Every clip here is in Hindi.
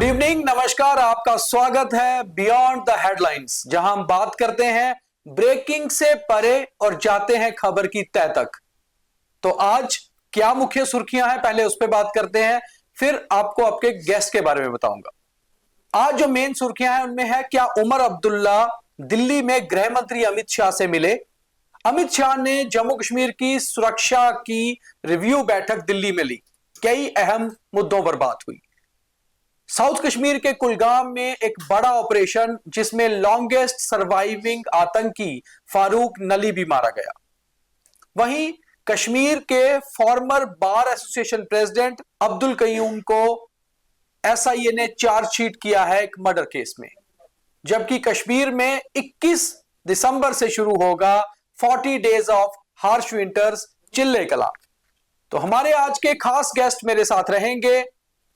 इवनिंग, नमस्कार। आपका स्वागत है बियॉन्ड द हेडलाइंस, जहां हम बात करते हैं ब्रेकिंग से परे और जाते हैं खबर की तह तक। तो आज क्या मुख्य सुर्खियां हैं, पहले उस पर बात करते हैं, फिर आपको आपके गेस्ट के बारे में बताऊंगा। आज जो मेन सुर्खियां हैं उनमें है, क्या उमर अब्दुल्ला दिल्ली में गृह मंत्री अमित शाह से मिले। अमित शाह ने जम्मू कश्मीर की सुरक्षा की रिव्यू बैठक दिल्ली में ली। कई अहम मुद्दों पर बात हुई। साउथ कश्मीर के कुलगाम में एक बड़ा ऑपरेशन, जिसमें लॉन्गेस्ट सर्वाइविंग आतंकी फारूक नली भी मारा गया। वहीं कश्मीर के former bar association president Abdul Qayoom को एसआईए ने चार्जशीट किया है एक मर्डर केस में। जबकि कश्मीर में 21 दिसंबर से शुरू होगा 40 डेज ऑफ हार्श विंटर्स चिल्ले कला। तो हमारे आज के खास गेस्ट मेरे साथ रहेंगे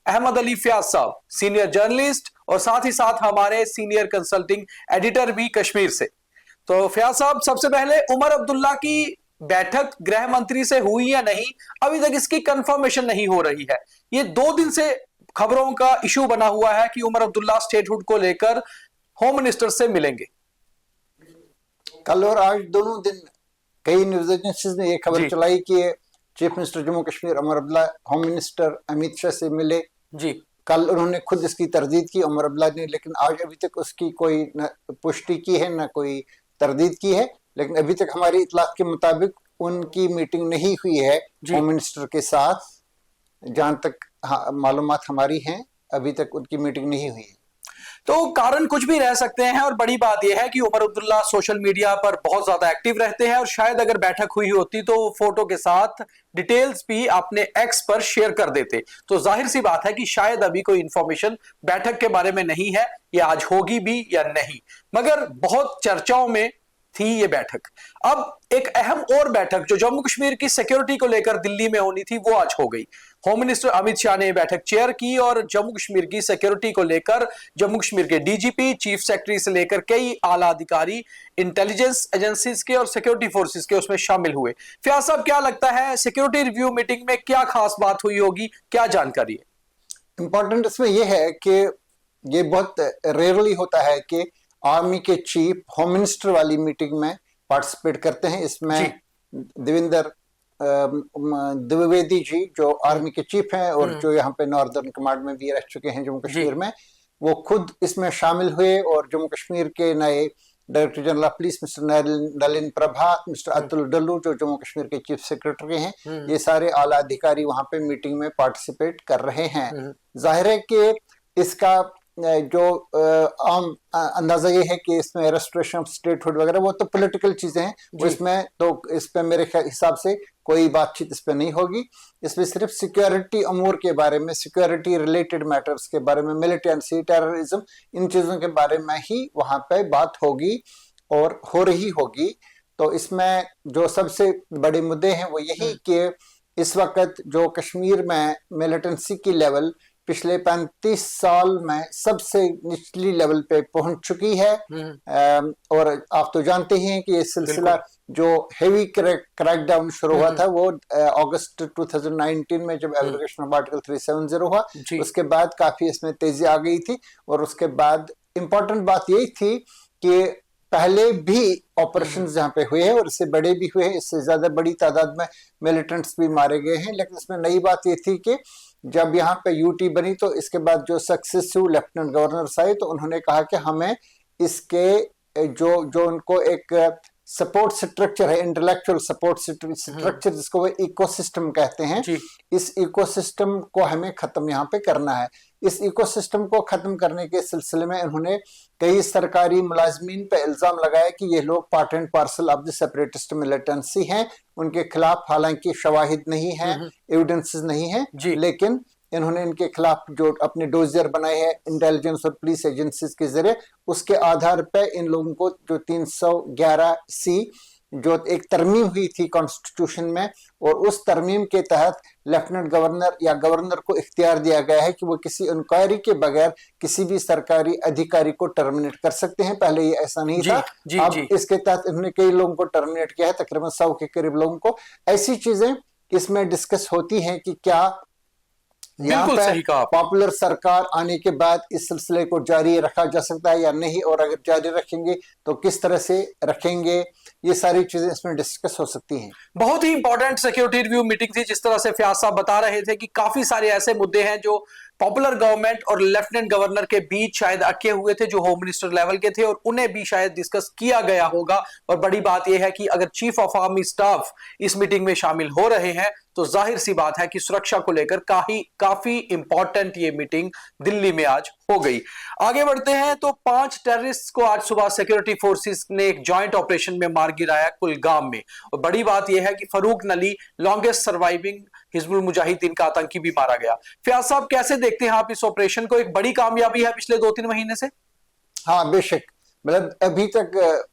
अहमद अली फयाज साहब, सीनियर जर्नलिस्ट और साथ ही साथ हमारे सीनियर कंसल्टिंग एडिटर भी कश्मीर से। तो फयाज साहब, सबसे पहले उमर अब्दुल्ला की बैठक गृह मंत्री से हुई या नहीं, अभी तक इसकी कंफर्मेशन नहीं हो रही है। ये 2 दिन से खबरों का इशू बना हुआ है कि उमर अब्दुल्ला स्टेटहुड को लेकर होम मिनिस्टर से मिलेंगे। कल और आज दोनों दिन कई न्यूज एजेंसीज ने यह खबर चलाई कि chief minister Jammu Kashmir Omar Abdullah home minister Amit Shah से मिले। जी, कल उन्होंने खुद इसकी तरदीद की उमर अब्दुल्ला ने, लेकिन आज अभी तक उसकी कोई न पुष्टि की है न कोई तरदीद की है। लेकिन अभी तक हमारी इतलात के मुताबिक उनकी मीटिंग नहीं हुई है होम मिनिस्टर के साथ। जहां तक मालूमात हमारी हैं, अभी तक उनकी मीटिंग नहीं हुई है। तो कारण कुछ भी रह सकते हैं, और बड़ी बात यह है कि उमर अब्दुल्ला सोशल मीडिया पर बहुत ज्यादा एक्टिव रहते हैं, और शायद अगर बैठक हुई होती तो फोटो के साथ डिटेल्स भी अपने एक्स पर शेयर कर देते। तो जाहिर सी बात है कि शायद अभी कोई इंफॉर्मेशन बैठक के बारे में नहीं है, या आज होगी भी या नहीं, मगर बहुत चर्चाओं में थी ये बैठक। अब एक अहम और बैठक जो जम्मू कश्मीर की सिक्योरिटी को लेकर दिल्ली में होनी थी, वो आज हो गई। होम मिनिस्टर अमित शाह ने बैठक चेयर की और जम्मू कश्मीर की सिक्योरिटी को लेकर जम्मू कश्मीर के डीजीपी, चीफ सेक्रेटरी से लेकर कई आला अधिकारी इंटेलिजेंस एजेंसीज के और सिक्योरिटी फोर्सेस के उसमें शामिल हुए। फयाज साहब, क्या लगता है सिक्योरिटी रिव्यू मीटिंग में क्या खास बात हुई होगी, क्या जानकारी है? इंपॉर्टेंट इसमें यह है कि ये बहुत रेयरली होता है कि आर्मी के चीफ होम मिनिस्टर वाली मीटिंग में पार्टिसिपेट करते हैं। इसमें देवेंद्र द्विवेदी जी जो आर्मी के चीफ हैं और जो यहाँ पे नॉर्दर्न कमांड में भी रह चुके हैं जम्मू कश्मीर में, वो खुद इसमें शामिल हुए। और जम्मू कश्मीर के नए director general of police mister Nalin Prabhat, mister Atul Dallu जो जम्मू कश्मीर के चीफ सेक्रेटरी हैं, ये सारे आला अधिकारी वहां पे मीटिंग में पार्टिसिपेट कर रहे हैं। जाहिर है कि इसका जो आम अंदाजा ये है कि इसमें रेस्टोरेशन ऑफ स्टेटहुड वगैरह वो तो पॉलिटिकल चीजें हैं, वो इसमें तो इस पे मेरे हिसाब से कोई बातचीत इस पे नहीं होगी। इसमें सिर्फ सिक्योरिटी अमूर के बारे में, सिक्योरिटी रिलेटेड मैटर्स के बारे में, मिलिटेंसी, टेररिज्म, इन चीजों के बारे में ही वहां पे बात होगी और हो रही होगी। तो इसमें जो सबसे बड़े मुद्दे हैं वो यही कि इस वक्त जो कश्मीर में मिलिटेंसी की लेवल पिछले 35 साल में सबसे निचली लेवल पे पहुंच चुकी है। और आप तो जानते ही हैं कि ये सिलसिला जो हेवी क्रैकडाउन शुरू हुआ था वो अगस्त 2019 में जब एब्रोगेशन ऑफ आर्टिकल 370 हुआ, उसके बाद काफी इसमें तेजी आ गई थी। और उसके बाद इंपॉर्टेंट बात यही थी कि पहले भी ऑपरेशन जहाँ पे हुए हैं और इससे बड़े भी हुए हैं, इससे ज्यादा बड़ी तादाद में मिलिटेंट्स भी मारे गए हैं। लेकिन इसमें नई बात ये थी कि जब यहाँ पे यूटी बनी तो इसके बाद जो सक्सेसिव लेफ्टिनेंट गवर्नर आए तो उन्होंने कहा कि हमें इसके जो उनको एक सपोर्ट स्ट्रक्चर है, इंटेलेक्चुअल सपोर्ट स्ट्रक्चर जिसको वो इकोसिस्टम कहते हैं, इस इकोसिस्टम को हमें खत्म यहाँ पे करना है। इस इकोसिस्टम को खत्म करने के सिलसिले में उन्होंने कई सरकारी मुलाजमीन पे इल्जाम लगाया कि ये लोग part and parcel of the separatist militancy हैं। उनके खिलाफ हालांकि शवाहिद नहीं है, एविडेंसेस नहीं है, लेकिन इन्होंने इनके खिलाफ जो अपने डोजियर बनाए हैं इंटेलिजेंस और पुलिस एजेंसीज के जरिए, उसके आधार पर इन लोगों को जो 311C जो एक तरमीम हुई थी कॉन्स्टिट्यूशन में, और उस तरमीम के तहत लेफ्टिनेंट गवर्नर या गवर्नर को इख्तियार दिया गया है कि वो किसी इंक्वायरी के बगैर किसी भी सरकारी अधिकारी को टर्मिनेट कर सकते हैं। पहले ये ऐसा नहीं था। अब इसके तहत इन्होंने कई लोगों को टर्मिनेट किया है, तकरीबन 100 के करीब लोगों को। ऐसी चीजें इसमें डिस्कस होती हैं कि क्या यहाँ बिल्कुल सही कहा पे आपने। पॉपुलर सरकार आने के बाद इस सिलसिले को जारी रखा जा सकता है या नहीं, और अगर जारी रखेंगे तो किस तरह से रखेंगे, ये सारी चीजें इसमें डिस्कस हो सकती हैं। बहुत ही इंपॉर्टेंट सिक्योरिटी रिव्यू मीटिंग थी। जिस तरह से फयाज साहब बता रहे थे कि काफी सारे ऐसे मुद्दे हैं जो पॉपुलर गवर्नमेंट और लेफ्टिनेंट गवर्नर के बीच शायद अटके हुए थे, जो होम मिनिस्टर लेवल के थे, और उन्हें भी शायद डिस्कस किया गया होगा। और बड़ी बात यह है कि अगर चीफ ऑफ आर्मी स्टाफ इस मीटिंग में शामिल हो रहे हैं तो जाहिर सी बात है कि सुरक्षा को लेकर काफी इंपॉर्टेंट ये मीटिंग दिल्ली में आज हो गई। आगे बढ़ते हैं तो 5 टेररिस्ट को आज सुबह सिक्योरिटी फोर्सेस ने एक जॉइंट ऑपरेशन में मार गिराया कुलगाम में। और बड़ी बात यह है कि फरूक नली, लॉन्गेस्ट सर्वाइविंग हिजबुल मुजाहिदीन का आतंकी, भी मारा गया। फयाज साहब, कैसे देखते हैं आप इस ऑपरेशन को? एक बड़ी कामयाबी है पिछले 2-3 महीने से। हाँ बेशक, मतलब अभी तक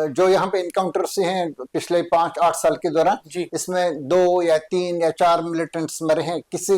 जो यहाँ पे इनकाउंटर से हैं पिछले 5-8 साल के दौरान, इसमें 2 या 3 या 4 मिलिटेंट्स मरे हैं। किसी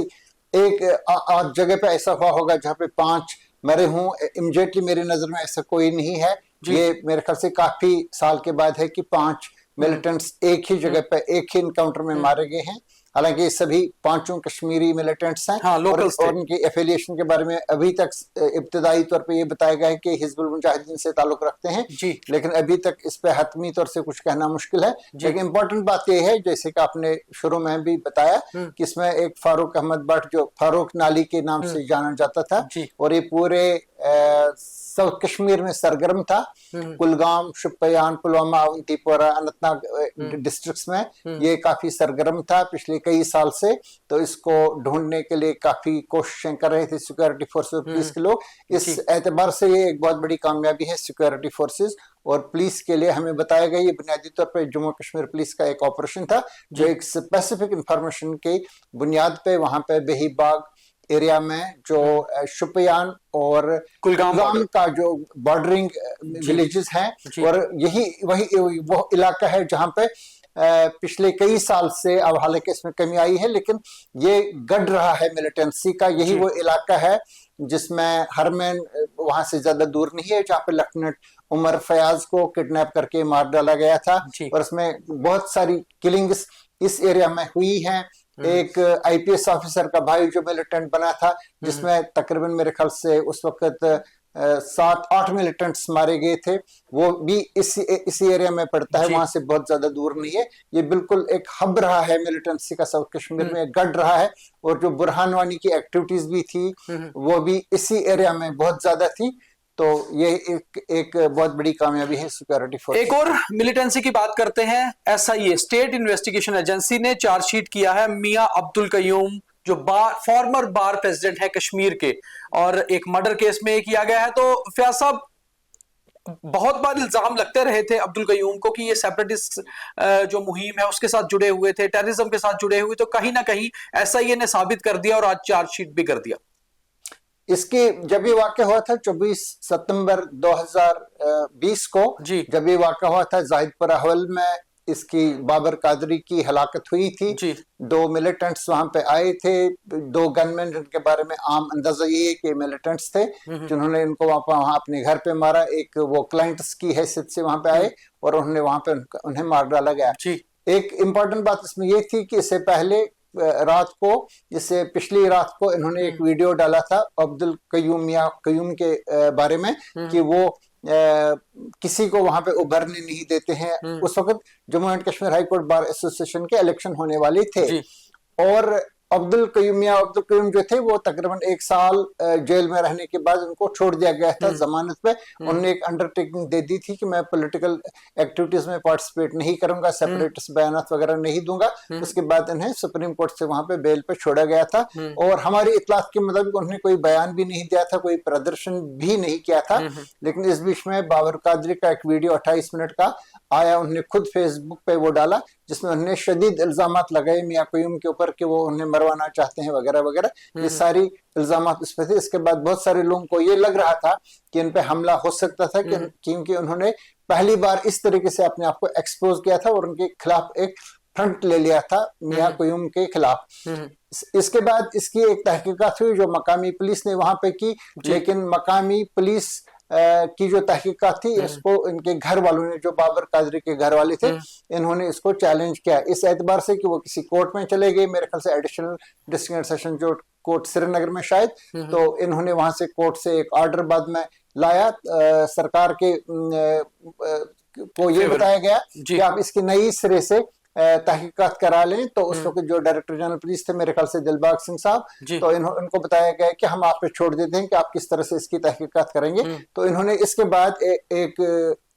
एक आध जगह पे ऐसा हुआ होगा जहाँ पे 5 मरे हों। इमीडिएटली मेरी नजर में ऐसा कोई नहीं है। ये मेरे ख्याल से काफी साल के बाद है कि 5 मिलिटेंट्स एक ही जगह पे एक ही इनकाउंटर में मारे गए हैं। हालांकि सभी 5 कश्मीरी मिलिटेंट्स हैं। हाँ, और उनकी एफिलिएशन के बारे में अभी तक इब्तदाई तौर पे ये बताया गया है कि हिजबुल मुजाहिदीन से ताल्लुक रखते हैं, लेकिन अभी तक इस पे हतमी तौर से कुछ कहना मुश्किल है। लेकिन इम्पोर्टेंट बात यह है, जैसे कि आपने शुरू में भी बताया, कि इसमें एक फारूक अहमद भट्ट, जो फारूक नाली के नाम से जाना जाता था, और ये पूरे साउथ कश्मीर में सरगर्म था। कुलगाम, शुपियान, पुलवामा, अवंतीपोरा, अनंतनाग डिस्ट्रिक्ट्स में ये काफी सरगर्म था पिछले कई साल से। तो इसको ढूंढने के लिए काफी कोशिशें कर रहे थे सिक्योरिटी फोर्सेस और पुलिस के लोग। इस एतबार से ये एक बहुत बड़ी कामयाबी है सिक्योरिटी फोर्सेस और पुलिस के लिए। हमें बताया गया ये बुनियादी तौर पर जम्मू कश्मीर पुलिस का एक ऑपरेशन था, जो एक स्पेसिफिक इंफॉर्मेशन की बुनियाद पे वहां पे बेहीबाग एरिया में, जो शुपियान और कुलगाम का जो बॉर्डरिंग विलेजेस हैं, और वो इलाका है जहां पे पिछले कई साल से, अब हालांकि इसमें कमी आई है, लेकिन ये गढ़ रहा है मिलिटेंसी का। यही वो इलाका है जिसमें हरमैन वहां से ज्यादा दूर नहीं है, जहाँ पे लेफ्टिनेंट उमर फयाज को किडनैप करके मार डाला गया था। और इसमें बहुत सारी किलिंग्स इस एरिया में हुई हैं। एक आईपीएस ऑफिसर का भाई जो मिलिटेंट बना था, जिसमें तकरीबन मेरे ख्याल से उस वक्त 7-8 मिलिटेंट्स मारे गए थे, वो भी इसी एरिया में पड़ता है, वहां से बहुत ज्यादा दूर नहीं है। ये बिल्कुल एक हब रहा है मिलिटेंसी का साउथ कश्मीर में, गढ़ रहा है। और जो बुरहान वानी की एक्टिविटीज भी थी वो भी इसी एरिया में बहुत ज्यादा थी। तो ये एक बहुत बड़ी कामयाबी है सिक्योरिटी फोर्स। एक और मिलिटेंसी की बात करते हैं। एसआईए, स्टेट इन्वेस्टिगेशन एजेंसी, ने चार्जशीट किया है मियां अब्दुल कयूम, जो फॉर्मर बार प्रेसिडेंट है कश्मीर के, और एक मर्डर केस में किया गया है। तो फयाज साहब, बहुत बार इल्जाम लगते रहे थे अब्दुल कयूम को कि ये सेपरेटिस्ट जो मुहिम है उसके साथ जुड़े हुए थे, टेररिज्म के साथ जुड़े हुए। तो कहीं ना कहीं एसआईए ने साबित कर दिया और आज चार्जशीट भी कर दिया। इसके जब ये वाक़या हुआ था 24 सितंबर 2020 को, जब ये वाक़या हुआ था जाहिदपुरा हवल में, इसकी बाबर कादरी की हलाकत हुई थी। 2 मिलिटेंट्स वहां पे आए थे, 2 गनमैन, जिनके बारे में आम अंदाजा ये है कि मिलिटेंट्स थे, जिन्होंने इनको वहां अपने घर पे मारा। एक वो क्लाइंट्स की हैसियत से वहां पे आए और उन्होंने वहां पे उन्हें मार डाला गया। एक इम्पॉर्टेंट बात इसमें ये थी कि इससे पहले इससे पिछली रात को इन्होंने एक वीडियो डाला था अब्दुल कयूम के बारे में, कि वो किसी को वहां पे उभरने नहीं देते हैं। उस वक्त Jammu and Kashmir high court bar association के इलेक्शन होने वाले थे, और अब्दुल कयूम जो थे वो तकरीबन 1 साल जेल में रहने के बाद उनको छोड़ दिया गया था जमानत पे। उन्होंने एक अंडरटेकिंग दे दी थी कि मैं पॉलिटिकल एक्टिविटीज में पार्टिसिपेट नहीं करूंगा, सेपरेटिस्ट बयानात वगैरह नहीं दूंगा। उसके बाद इन्हें सुप्रीम कोर्ट से वहां पे बेल पे छोड़ा गया था, और हमारी इतलात के मुताबिक उन्होंने कोई बयान भी नहीं दिया था, कोई प्रदर्शन भी नहीं किया था। लेकिन इस बीच में बाबर कादरी का एक वीडियो 28 मिनट का आया, उन्होंने खुद फेसबुक पे वो डाला, जिसमें उन्होंने शदीद इल्जामात लगाए मियां कयूम के ऊपर कि वो उन्हें मरवाना चाहते हैं वगैरह वगैरह। ये सारी इल्जामात उस पर थे। इसके बाद बहुत सारे लोगों को ये लग रहा था कि इन पे हमला हो सकता था, क्योंकि उन्होंने पहली बार इस तरीके से अपने आप को एक्सपोज किया था और उनके खिलाफ एक फ्रंट ले लिया था मियां कयूम के खिलाफ। इसके बाद इसकी एक तहकीकात हुई जो मकामी पुलिस ने वहां पे की, लेकिन मकामी पुलिस की जो तहकीकात थी, इसको इनके घर वालों ने, जो बाबर कादरी के घर वाले थे, इन्होंने इसको चैलेंज किया इस एतबार से कि वो किसी कोर्ट में चले गए, मेरे ख्याल से एडिशनल डिस्ट्रिक्ट सेशन जो कोर्ट श्रीनगर में शायद, तो इन्होंने वहां से कोर्ट से एक ऑर्डर बाद में लाया। सरकार के को ये बताया गया कि आप इसकी नई सिरे से तहकीकात करा लें। तो उस वक्त जो डायरेक्टर जनरल पुलिस थे, मेरे ख्याल से दिलबाग सिंह साहब, तो इनको बताया गया कि हम आप पे छोड़ देते हैं कि आप किस तरह से इसकी तहकीकात करेंगे। तो इन्होंने इसके बाद एक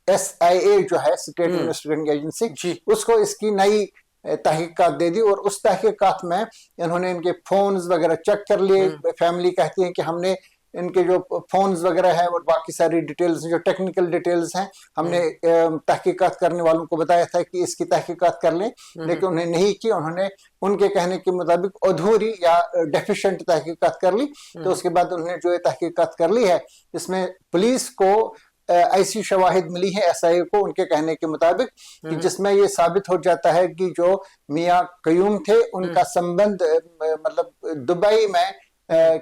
SIA जो है, स्टेट इन्वेस्टिगेटिंग एजेंसी, उसको इसकी नई तहकीकात दे दी और उस तहकीकात में इन्होंने इनके फोन्स वगैरह चेक कर लिए। फैमिली कहती है कि हमने इनके जो फोन्स वगैरह है और बाकी सारी डिटेल्स, जो टेक्निकल डिटेल्स हैं, हमने तहकीकात करने वालों को बताया था कि इसकी तहकीकात कर लें, लेकिन उन्हें नहीं की। उन्होंने उनके कहने के मुताबिक अधूरी या डेफिशिएंट तहकीकात कर ली। तो उसके बाद उन्होंने जो तहकीकात कर ली है, इसमें पुलिस को ऐसी शवाहिद मिली है SIA को, उनके कहने के मुताबिक, कि जिसमें ये साबित हो जाता है कि जो मियां कयूम थे, उनका संबंध मतलब दुबई में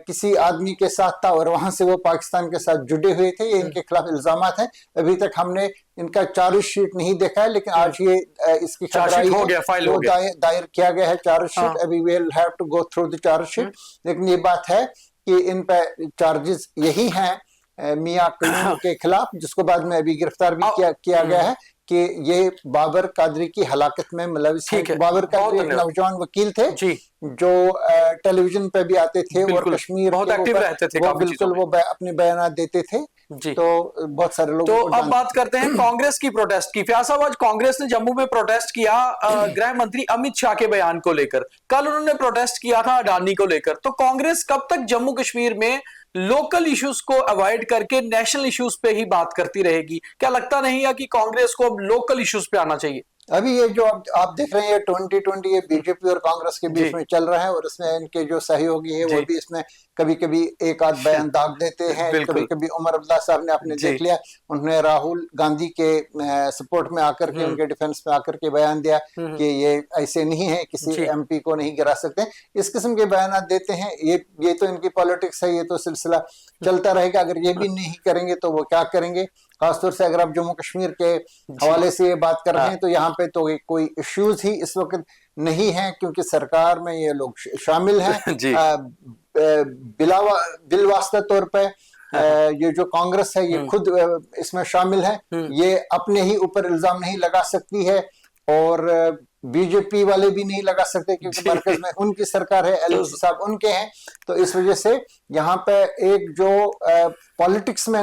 किसी आदमी के साथ था और वहां से वो पाकिस्तान के साथ जुड़े हुए थे। ये इनके खिलाफ इल्जामात हैं। अभी तक हमने इनका चार्जशीट नहीं देखा है, लेकिन आज ये इसकी खबर आई है, दायर किया गया है चार्जशीट। अभी we will have to go through the chargesheet. लेकिन ये बात है कि इन पर चार्जेस यही हैं मियां कयूम के खिलाफ, जिसको बाद में अभी गिरफ्तार भी किया गया है कि ये बाबर कादरी की हलाकत में मुलविस है। बाबर कादरी एक नौजवान वकील थे जो टेलीविजन पे भी आते थे और कश्मीर बहुत एक्टिव रहते थे, वो बिल्कुल वो अपने बयान देते थे। तो बहुत सारे लोग। तो अब बात करते हैं कांग्रेस की प्रोटेस्ट की। फयाज साहब, आज कांग्रेस ने जम्मू में प्रोटेस्ट किया गृह मंत्री अमित शाह के बयान को लेकर। कल उन्होंने प्रोटेस्ट किया था अडानी को लेकर। तो कांग्रेस कब तक जम्मू कश्मीर में लोकल इश्यूज को अवॉइड करके नेशनल इश्यूज पे ही बात करती रहेगी? क्या लगता नहीं है कि कांग्रेस को अब लोकल इश्यूज पे आना चाहिए? अभी ये जो आप देख रहे हैं 2020 ये बीजेपी और कांग्रेस के बीच में चल रहा है और इसमें इनके जो सहयोगी है वो भी इसमें कभी कभी एक आध बयान दाग देते हैं। कभी कभी उमर अब्दुल्ला साहब ने आपने देख लिया, उन्होंने राहुल गांधी के सपोर्ट में आकर के, उनके डिफेंस में आकर के बयान दिया कि ये ऐसे नहीं है, किसी MP को नहीं गिरा सकते। इस किस्म के बयान देते हैं। ये तो इनकी पॉलिटिक्स है, ये तो सिलसिला चलता रहेगा। अगर ये भी नहीं करेंगे तो वो क्या करेंगे? खासतौर से अगर आप जम्मू कश्मीर के हवाले से ये बात कर रहे हैं तो यहाँ पे तो कोई इश्यूज ही इस वक्त नहीं है, क्योंकि सरकार में ये लोग शामिल हैं। बिलवास्ता तौर पे ये जो कांग्रेस है ये खुद इसमें शामिल है। ये अपने ही ऊपर इल्जाम नहीं लगा सकती है और बीजेपी वाले भी नहीं लगा सकते, क्योंकि मरकज में उनकी सरकार है, LNC साहब उनके हैं। तो इस वजह से यहाँ पे एक जो पॉलिटिक्स में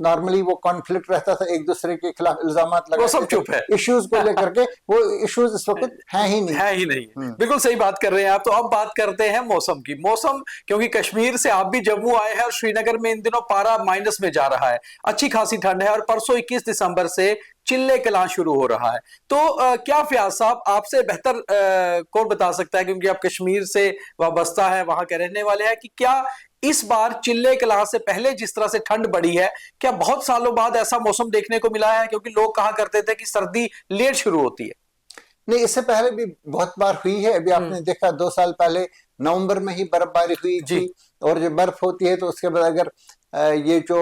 नॉर्मली वो कॉन्फ्लिक्ट रहता था, एक दूसरे के खिलाफ इल्जामात लगाते, वो सब चुप है इश्यूज को लेकर के। वो इश्यूज इस वक्त है ही नहीं। बिल्कुल सही बात कर रहे हैं आप। तो अब बात करते हैं मौसम की। मौसम, क्योंकि कश्मीर से आप भी जम्मू आए हैं और श्रीनगर में इन दिनों पारा माइनस में जा रहा है, अच्छी खासी ठंड है और परसों 21 दिसंबर से चिल्ले कलां शुरू हो रहा है। तो क्या फयाज साहब, आपसे बेहतर कौन बता सकता है, क्योंकि आप कश्मीर से वाबस्ता है, वहां के रहने वाले हैं, कि क्या इस बार चिल्ले कलां से पहले जिस तरह से ठंड बढ़ी है, क्या बहुत सालों बाद ऐसा मौसम देखने को मिला है? क्योंकि लोग कहा करते थे कि सर्दी लेट शुरू होती है। नहीं, इससे पहले भी बहुत बार हुई है। अभी आपने देखा 2 साल पहले नवंबर में ही बर्फबारी हुई थी, और जब बर्फ होती है तो उसके बाद अगर ये जो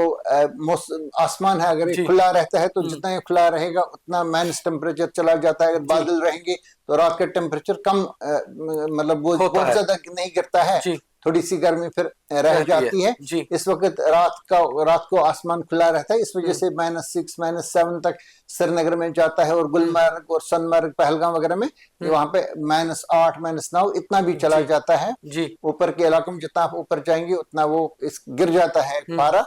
आसमान है अगर ये खुला रहता है तो जितना ये खुला रहेगा उतना माइनस टेम्परेचर चला जाता है। अगर बादल रहेंगे तो रात का टेम्परेचर कम मतलब वो बहुत ज्यादा नहीं गिरता है, थोड़ी सी गर्मी फिर रह जाती है। इस वक्त रात को आसमान खुला रहता है, इस वजह से -6 -7 तक श्रीनगर में जाता है, और गुलमर्ग और सोनमर्ग पहलगाम वगैरह में वहां पे -8 -9 इतना भी चला जाता है। ऊपर के इलाकों में जितना आप ऊपर जाएंगे उतना वो गिर जाता है पारा।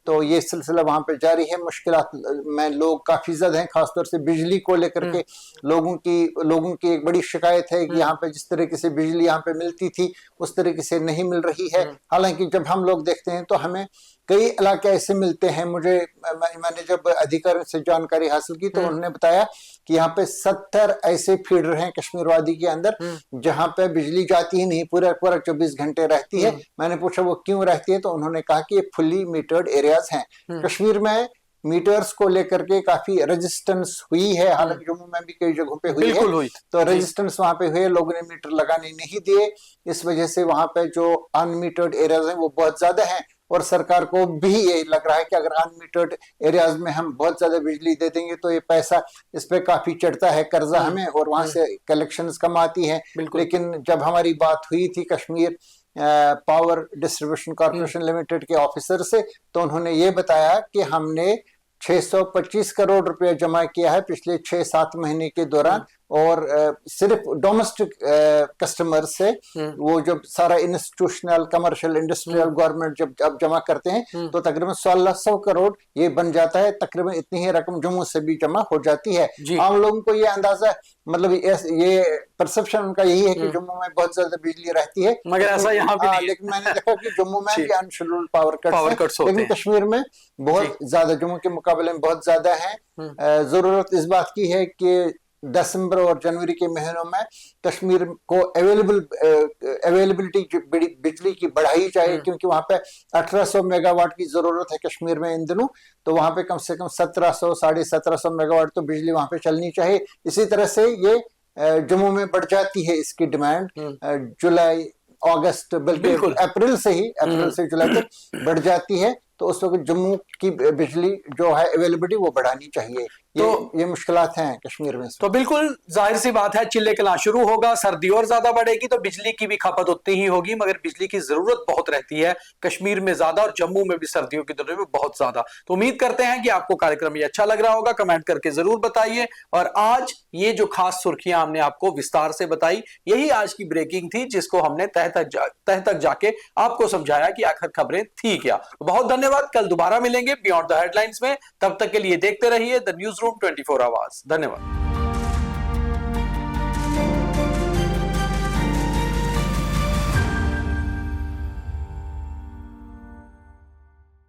तो ये सिलसिला वहां पे जारी है। मुश्किलात में लोग काफी ज्यादा हैं, खासतौर से बिजली को लेकर के लोगों की एक बड़ी शिकायत है कि यहाँ पे जिस तरीके से बिजली यहाँ पे मिलती थी उस तरीके से नहीं मिल रही है। हालांकि जब हम लोग देखते हैं तो हमें कई इलाके ऐसे मिलते हैं। मैंने जब अधिकारियों से जानकारी हासिल की तो उन्होंने बताया कि यहाँ पे 70 ऐसे फीडर हैं कश्मीर वादी के अंदर जहाँ पे बिजली जाती ही नहीं, पूरा 24 घंटे रहती है। मैंने पूछा वो क्यों रहती है, तो उन्होंने कहा कि ये फुली मीटर्ड एरियाज हैं। कश्मीर में मीटर्स को लेकर के काफी रेजिस्टेंस हुई है, हालांकि जम्मू में भी कई जगहों पे हुई है, तो रेजिस्टेंस वहां पे हुए, लोगों ने मीटर लगाने नहीं दिए। इस वजह से वहां पे जो अनमीटर्ड एरियाज हैं वो बहुत ज्यादा हैं। और सरकार को भी ये लग रहा है कि अगर अनमीटर्ड एरियाज में हम बहुत ज्यादा बिजली दे देंगे तो ये पैसा इस पे काफी चढ़ता है, कर्जा हमें, और वहां से कलेक्शंस कम आती है। लेकिन जब हमारी बात हुई थी Kashmir power distribution corporation limited के ऑफिसर से, तो उन्होंने ये बताया कि हमने 625 करोड़ रुपए जमा किया है पिछले 6-7 महीने के दौरान, और सिर्फ डोमेस्टिक कस्टमर से वो जब सारा इंस्टीट्यूशनल कमर्शियल इंडस्ट्रियल गवर्नमेंट जब जमा करते हैं तो तकरीबन 1600 करोड़ ये बन जाता है। तकरीबन इतनी ही रकम जम्मू से भी जमा हो जाती है। आम लोगों को ये अंदाजा, मतलब ये परसेप्शन उनका यही है कि जम्मू में बहुत ज्यादा बिजली रहती है, मगर ऐसा यहाँ भी नहीं है। लेकिन मैंने देखा कि जम्मू में भी अनशेड्यूल्ड पावर कट्स हैं, लेकिन कश्मीर में बहुत ज्यादा, जम्मू के मुकाबले में बहुत ज्यादा है। जरूरत इस बात की है कि दिसंबर और जनवरी के महीनों में कश्मीर को अवेलेबिलिटी बिजली की बढ़ाई चाहिए, क्योंकि वहां पे 1800 मेगावाट की जरूरत है कश्मीर में इन दिनों, तो वहां पे कम से कम 1700 1750 मेगावाट तो बिजली वहां पे चलनी चाहिए। इसी तरह से ये जम्मू में बढ़ जाती है इसकी डिमांड, जुलाई अगस्त बल्कि अप्रैल से जुलाई तक बढ़ जाती है। तो उस वक्त जम्मू की बिजली जो है अवेलेबिलिटी वो बढ़ानी चाहिए। ये मुश्किलात हैं कश्मीर में। तो बिल्कुल जाहिर सी बात है, चिल्ले कलां शुरू होगा, सर्दी और ज्यादा बढ़ेगी तो बिजली की भी खपत उतनी ही होगी, मगर बिजली की जरूरत बहुत रहती है कश्मीर में ज्यादा, और जम्मू में भी सर्दियों की दिनों में बहुत ज्यादा। तो उम्मीद करते हैं कि आपको कार्यक्रम ये अच्छा लग रहा होगा, कमेंट करके जरूर बताइए। और आज ये जो खास सुर्खियां हमने आपको विस्तार से बताई, यही आज की ब्रेकिंग थी, जिसको हमने तह तक जाके आपको समझाया कि आखिर खबरें थी क्या। तो बहुत धन्यवाद, कल दोबारा मिलेंगे बियॉन्ड द हेडलाइंस में। तब तक के लिए देखते रहिए द न्यूज रूम 24 आवर्स। धन्यवाद।